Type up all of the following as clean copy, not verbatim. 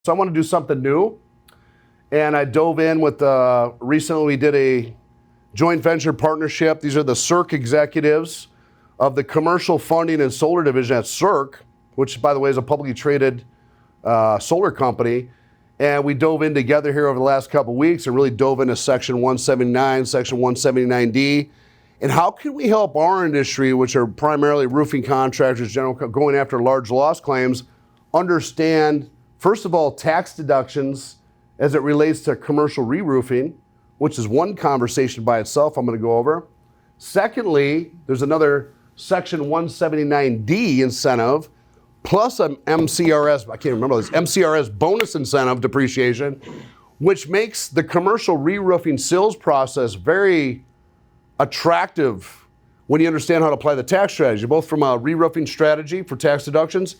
So I want to do something new, and I dove in with, recently we did a joint venture partnership. These are the CERC executives of the Commercial Funding and Solar Division at CERC, which, by the way, is a publicly traded solar company. And we dove in together here over the last couple of weeks and really dove into Section 179, Section 179D, and how can we help our industry, which are primarily roofing contractors, general going after large loss claims, understand, first of all, tax deductions as it relates to commercial re-roofing, which is one conversation by itself I'm going to go over. Secondly, there's another Section 179D incentive, plus an MCRS, I can't remember this, MCRS bonus incentive depreciation, which makes the commercial re-roofing sales process very attractive when you understand how to apply the tax strategy, both from a re-roofing strategy for tax deductions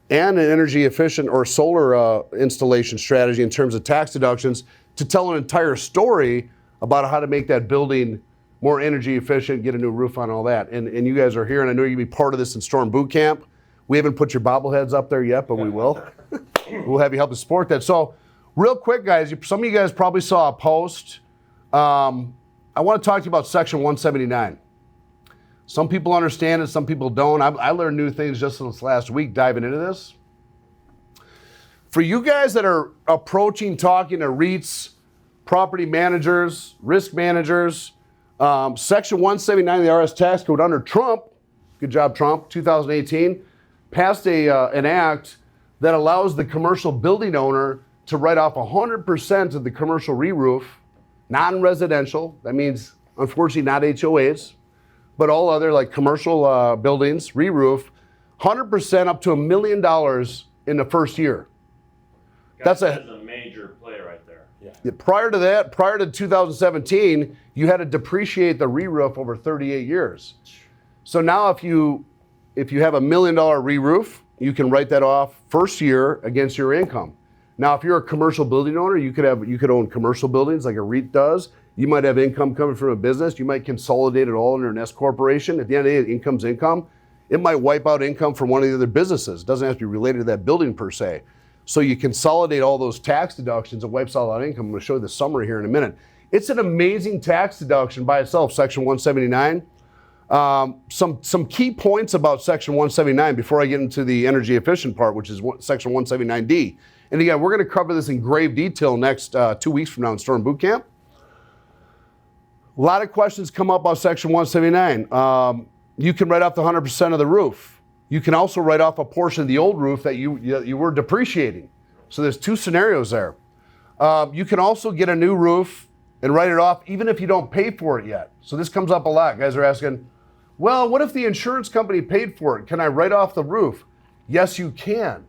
and an energy efficient or solar installation strategy in terms of tax deductions to tell an entire story about how to make that building more energy efficient, get a new roof on, all that. And you guys are here, and I know you'll be part of this in Storm Boot Camp. We haven't put your bobbleheads up there yet, but we will. We'll have you help to support that. So real quick, guys, some of you guys probably saw a post. I want to talk to you about Section 179. Some people understand it, some people don't. I learned new things just this last week diving into this. For you guys that are approaching, talking to REITs, property managers, risk managers, Section 179 of the RS tax code under Trump, good job Trump, 2018, passed an act that allows the commercial building owner to write off 100% of the commercial re-roof, non-residential, that means unfortunately not HOAs, but all other like commercial buildings, re-roof, 100% up to $1 million in the first year. That's a major play right there. Yeah. Prior to that, prior to 2017, you had to depreciate the re-roof over 38 years. So now if you have $1 million re-roof, you can write that off first year against your income. Now, if you're a commercial building owner, you could own commercial buildings like a REIT does. You might have income coming from a business. You might consolidate it all under an S corporation. At the end of the day, income's income. It might wipe out income from one of the other businesses. It doesn't have to be related to that building per se. So you consolidate all those tax deductions, it wipes out that income. I'm going to show you the summary here in a minute. It's an amazing tax deduction by itself, Section 179. Some key points about Section 179 before I get into the energy efficient part, which is Section 179D. And again, we're going to cover this in grave detail next 2 weeks from now in Storm Boot Camp. A lot of questions come up about Section 179. You can write off the 100% of the roof. You can also write off a portion of the old roof that you were depreciating. So there's two scenarios there. You can also get a new roof and write it off even if you don't pay for it yet. So this comes up a lot. Guys are asking, well, what if the insurance company paid for it? Can I write off the roof? Yes, you can.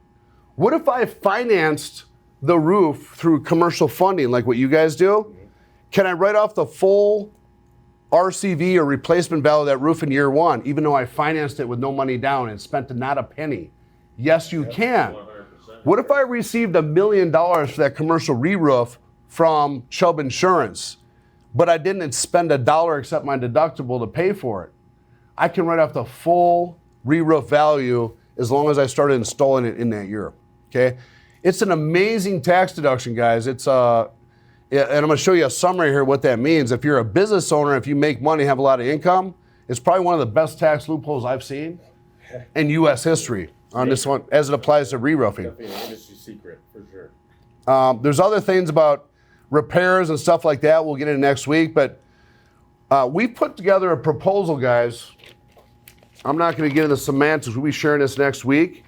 What if I financed the roof through commercial funding like what you guys do? Can I write off the full RCV or replacement value of that roof in year one, even though I financed it with no money down and spent not a penny? Yes, you can. 100%. What if I received $1 million for that commercial re-roof from Chubb Insurance, but I didn't spend $1 except my deductible to pay for it? I can write off the full re-roof value as long as I started installing it in that year, okay? It's an amazing tax deduction, guys. And I'm going to show you a summary here what that means. If you're a business owner, if you make money, have a lot of income, it's probably one of the best tax loopholes I've seen in U.S. history on this one as it applies to re-roofing. Definitely an industry secret, for sure. There's other things about repairs and stuff like that we'll get into next week, but we put together a proposal, guys. I'm not going to get into semantics. We'll be sharing this next week,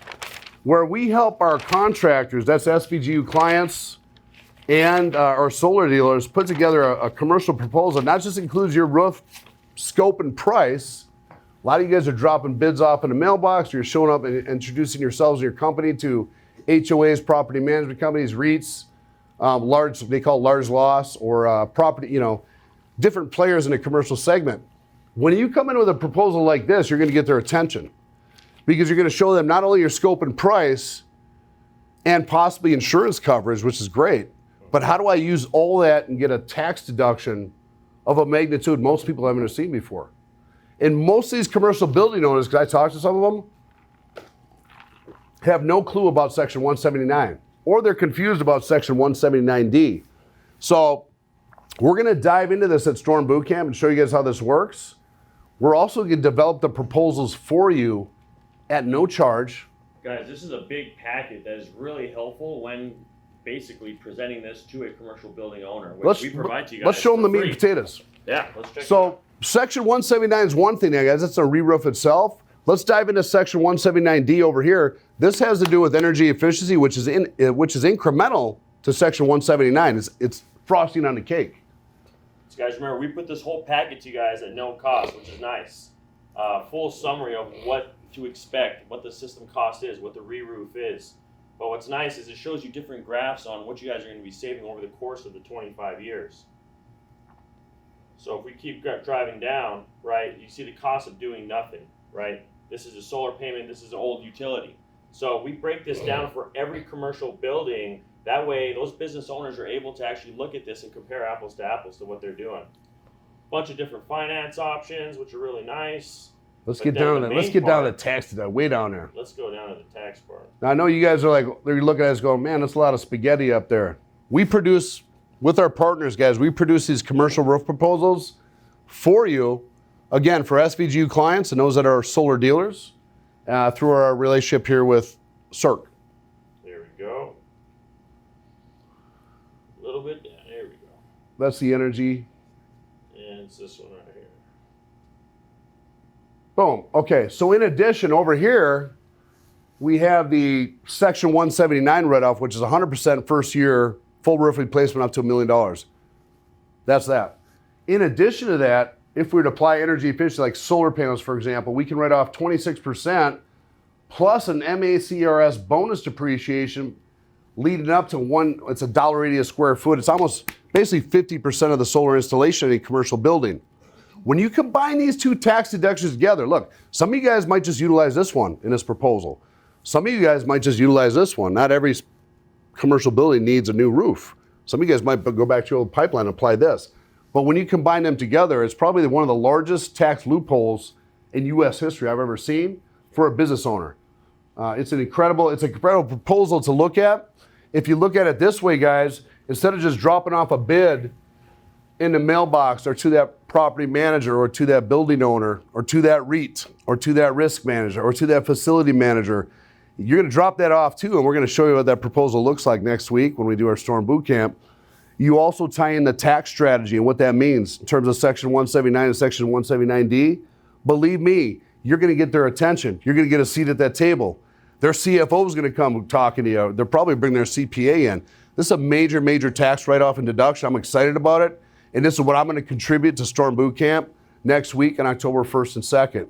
where we help our contractors, that's SVGU clients, and our solar dealers put together a commercial proposal. Not just includes your roof scope and price. A lot of you guys are dropping bids off in the mailbox. You're showing up and introducing yourselves and your company to HOAs, property management companies, REITs, they call large loss, or property, different players in the commercial segment. When you come in with a proposal like this, you're going to get their attention because you're going to show them not only your scope and price and possibly insurance coverage, which is great, but how do I use all that and get a tax deduction of a magnitude most people haven't seen before? And most of these commercial building owners, because I talked to some of them, have no clue about Section 179 or they're confused about Section 179D. So we're going to dive into this at Storm Boot Camp and show you guys how this works. We're also going to develop the proposals for you at no charge. Guys, this is a big packet that is really helpful when basically presenting this to a commercial building owner, which we provide to you guys. Let's show them the meat free. and potatoes. Yeah, let's check it So out. Section 179 is one thing, guys. It's a re-roof itself. Let's dive into Section 179D over here. This has to do with energy efficiency, which is incremental to Section 179. It's frosting on the cake. So guys, remember, we put this whole packet to you guys at no cost, which is nice. Full summary of what to expect, what the system cost is, what the re-roof is. But what's nice is it shows you different graphs on what you guys are going to be saving over the course of the 25 years. So if we keep driving down, right, you see the cost of doing nothing, right? This is a solar payment, this is an old utility. So we break this down for every commercial building. That way, those business owners are able to actually look at this and compare apples to what they're doing. Bunch of different finance options, which are really nice. Let's get down to the tax deduct, way down there. Let's go down to the tax part. Now, I know you guys are like, they're looking at us going, man, that's a lot of spaghetti up there. We produce, with our partners, guys, we produce these commercial roof proposals for you, again, for SVGU clients and those that are solar dealers, through our relationship here with CERC. There we go. A little bit down. There we go. That's the energy. And it's this one right here. Boom. Okay, so in addition, over here, we have the Section 179 write-off, which is 100% first year full roof replacement up to $1 million. That's that. In addition to that, if we were to apply energy efficiency, like solar panels, for example, we can write off 26% plus an MACRS bonus depreciation leading up to it's $1.80 a square foot. It's almost basically 50% of the solar installation in a commercial building. When you combine these two tax deductions together, look, some of you guys might just utilize this one in this proposal. Some of you guys might just utilize this one. Not every commercial building needs a new roof. Some of you guys might go back to your old pipeline and apply this. But when you combine them together, it's probably one of the largest tax loopholes in U.S. history I've ever seen for a business owner. It's an incredible proposal to look at. If you look at it this way, guys, instead of just dropping off a bid in the mailbox or to that property manager or to that building owner or to that REIT or to that risk manager or to that facility manager, you're going to drop that off too, and we're going to show you what that proposal looks like next week when we do our Storm Boot Camp. You also tie in the tax strategy and what that means in terms of Section 179 and Section 179D. Believe me, you're going to get their attention. You're going to get a seat at that table. Their CFO is going to come talking to you. They'll probably bring their CPA in. This is a major, major tax write-off and deduction. I'm excited about it. And this is what I'm going to contribute to Storm Boot Camp next week on October 1st and 2nd.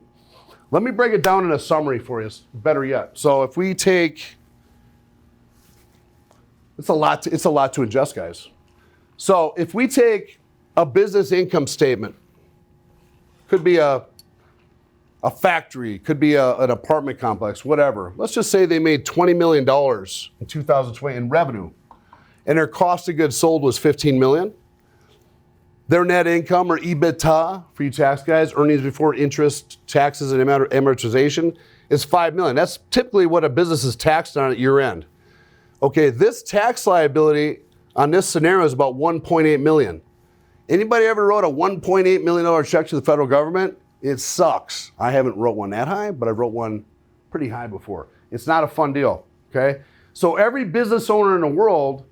Let me break it down in a summary for you, better yet. So if we take, it's a lot to ingest, guys. So if we take a business income statement, could be a factory, could be an apartment complex, whatever. Let's just say they made $20 million in 2020 in revenue, and their cost of goods sold was $15 million. Their net income, or EBITDA, for you tax guys, earnings before interest, taxes, and amortization, is $5 million. That's typically what a business is taxed on at year end. Okay, this tax liability on this scenario is about $1.8 million. Anybody ever wrote a $1.8 million check to the federal government? It sucks. I haven't wrote one that high, but I wrote one pretty high before. It's not a fun deal, okay? So every business owner in the world,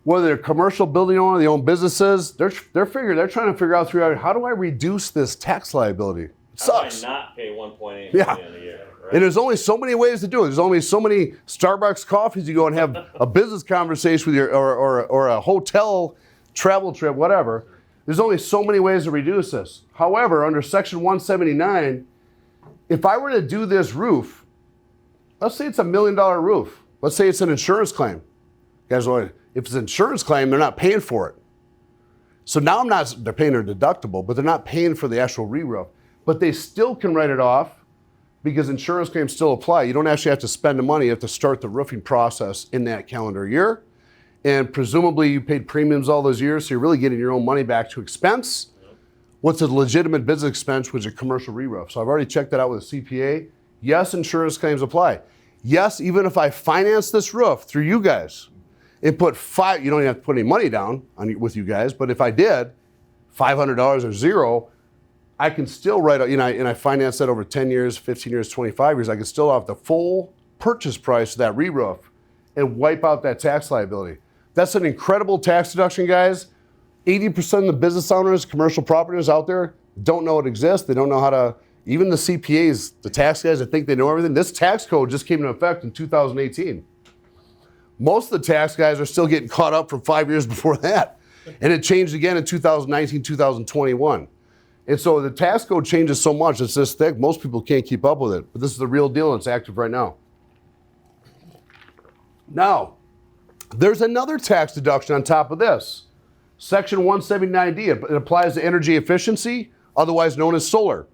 whether they're a commercial building owner, they own businesses, they're trying to figure out how do I reduce this tax liability? It sucks. How do I not pay $1.8 million a year? Right? And there's only so many ways to do it. There's only so many Starbucks coffees you go and have a business conversation with your or a hotel travel trip, whatever. There's only so many ways to reduce this. However, under Section 179, if I were to do this roof, let's say it's $1 million roof. Let's say it's an insurance claim. Guys, if it's an insurance claim, they're not paying for it. So now they're paying their deductible, but they're not paying for the actual re-roof. But they still can write it off because insurance claims still apply. You don't actually have to spend the money. You have to start the roofing process in that calendar year. And presumably you paid premiums all those years, so you're really getting your own money back to expense. What's a legitimate business expense, which is a commercial re-roof. So I've already checked that out with a CPA. Yes, insurance claims apply. Yes, even if I finance this roof through you guys, and put you don't even have to put any money down with you guys, but if I did, $500 or zero, I can still write out, and I finance that over 10 years, 15 years, 25 years, I can still have the full purchase price of that re-roof and wipe out that tax liability. That's an incredible tax deduction, guys. 80% of the business owners, commercial properties out there don't know it exists. They don't know how to, even the CPAs, the tax guys that think they know everything. This tax code just came into effect in 2018. Most of the tax guys are still getting caught up from 5 years before that. And it changed again in 2019, 2021. And so the tax code changes so much, it's this thick, most people can't keep up with it. But this is the real deal, and it's active right now. Now, there's another tax deduction on top of this. Section 179D, it applies to energy efficiency, otherwise known as solar,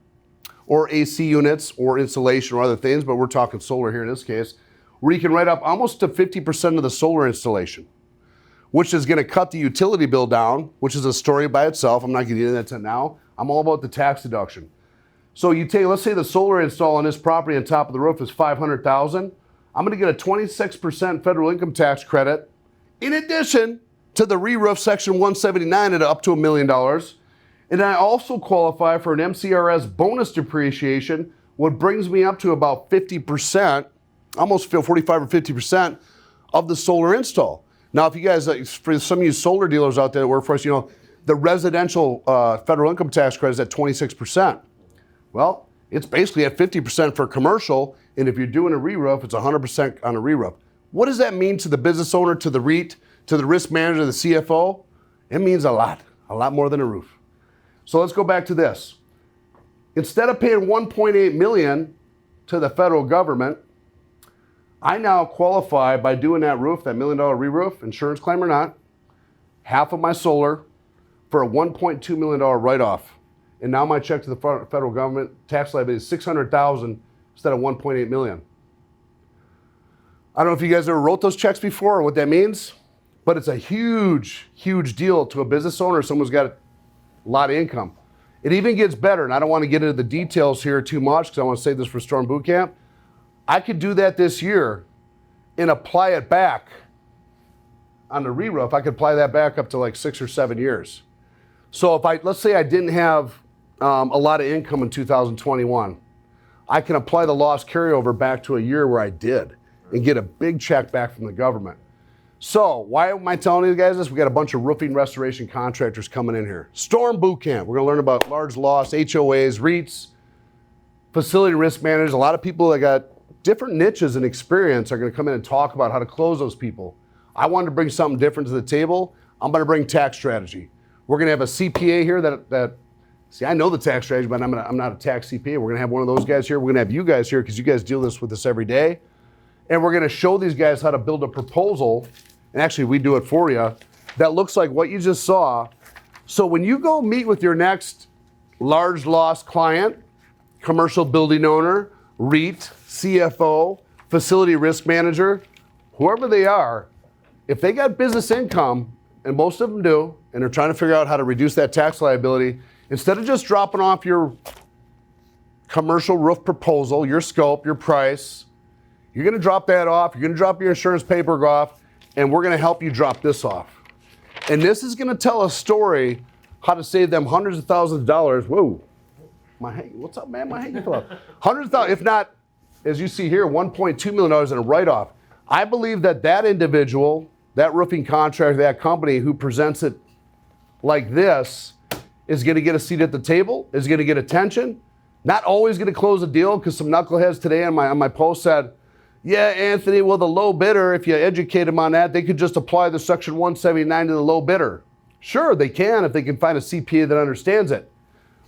or AC units, or insulation, or other things, but we're talking solar here in this case, where you can write up almost to 50% of the solar installation, which is going to cut the utility bill down, which is a story by itself. I'm not getting into that now. I'm all about the tax deduction. So you take, let's say the solar install on this property on top of the roof is $500,000. I'm going to get a 26% federal income tax credit, in addition to the re-roof section 179 at up to $1 million. And I also qualify for an MCRS bonus depreciation, what brings me up to about 50%, almost 45 or 50% of the solar install. Now, if you guys, for some of you solar dealers out there that work for us, the residential federal income tax credit is at 26%. Well, it's basically at 50% for commercial, and if you're doing a re-roof, it's 100% on a re-roof. What does that mean to the business owner, to the REIT, to the risk manager, the CFO? It means a lot more than a roof. So let's go back to this. Instead of paying $1.8 million to the federal government, I now qualify by doing that roof, that $1 million re-roof, insurance claim or not, half of my solar for a $1.2 million write-off. And now my check to the federal government tax liability is $600,000 instead of $1.8 million. I don't know if you guys ever wrote those checks before or what that means, but it's a huge, huge deal to a business owner. Someone's got a lot of income. It even gets better, and I don't want to get into the details here too much because I want to save this for Storm Boot Camp. I could do that this year and apply it back on the re-roof. I could apply that back up to like 6 or 7 years. So if let's say I didn't have a lot of income in 2021, I can apply the loss carryover back to a year where I did and get a big check back from the government. So why am I telling you guys this? We got a bunch of roofing restoration contractors coming in here. Storm Boot Camp. We're going to learn about large loss, HOAs, REITs, facility risk managers. A lot of people that got different niches and experience are going to come in and talk about how to close those people. I wanted to bring something different to the table. I'm going to bring tax strategy. We're going to have a CPA here that see, I know the tax strategy, but I'm not a tax CPA. We're going to have one of those guys here. We're going to have you guys here because you guys deal with us every day. And we're going to show these guys how to build a proposal. And actually, we do it for you. That looks like what you just saw. So when you go meet with your next large loss client, commercial building owner, REIT, CFO, facility risk manager, whoever they are, if they got business income, and most of them do, and they're trying to figure out how to reduce that tax liability, instead of just dropping off your commercial roof proposal, your scope, your price, you're going to drop that off, you're going to drop your insurance paperwork off, and we're going to help you drop this off. And this is going to tell a story how to save them hundreds of thousands of dollars. Whoa, what's up, man? My hanging fell off. Hundreds of thousands, if not, as you see here, $1.2 million in a write-off. I believe that individual, that roofing contractor, that company who presents it like this is going to get a seat at the table, is going to get attention, not always going to close a deal, because some knuckleheads today on my post said, yeah, Anthony, well, the low bidder, if you educate them on that, they could just apply the section 179 to the low bidder. Sure, they can if they can find a CPA that understands it.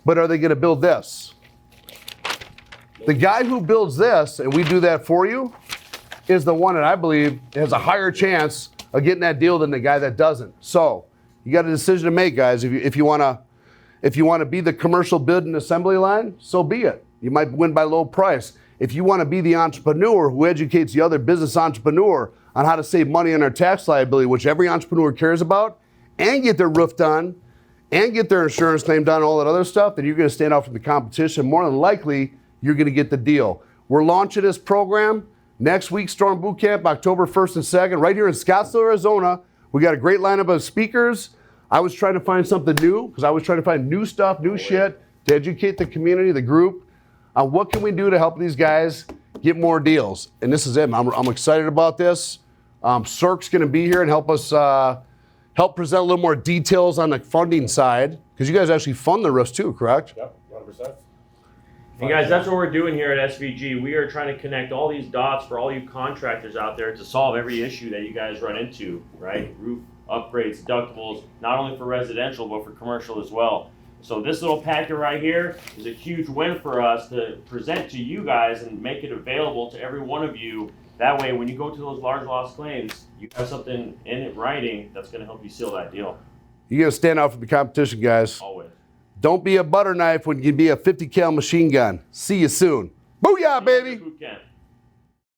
But are they going to build this? The guy who builds this, and we do that for you, is the one that I believe has a higher chance of getting that deal than the guy that doesn't. So you got a decision to make, guys. If you want to be the commercial bid and assembly line, so be it. You might win by low price. If you want to be the entrepreneur who educates the other business entrepreneur on how to save money on their tax liability, which every entrepreneur cares about, and get their roof done, and get their insurance claim done, all that other stuff, then you're going to stand out from the competition. More than likely, you're going to get the deal. We're launching this program Next week, Storm Boot Camp, October 1st and 2nd, right here in Scottsdale, Arizona. We got a great lineup of speakers. I was trying to find something new because I was trying to find new stuff, new shit to educate the community, the group, on what can we do to help these guys get more deals. And this is it. I'm excited about this. Cirque's going to be here and help us help present a little more details on the funding side because you guys actually fund the roofs too, correct? Yep, 100%. And guys, that's what we're doing here at SVG. We are trying to connect all these dots for all you contractors out there to solve every issue that you guys run into, right? Roof upgrades, deductibles, not only for residential, but for commercial as well. So this little packet right here is a huge win for us to present to you guys and make it available to every one of you. That way, when you go to those large loss claims, you have something in it writing that's going to help you seal that deal. You got to stand out from the competition, guys. Always. Don't be a butter knife when you can be a 50 cal machine gun. See you soon. Booyah, baby. Boot camp.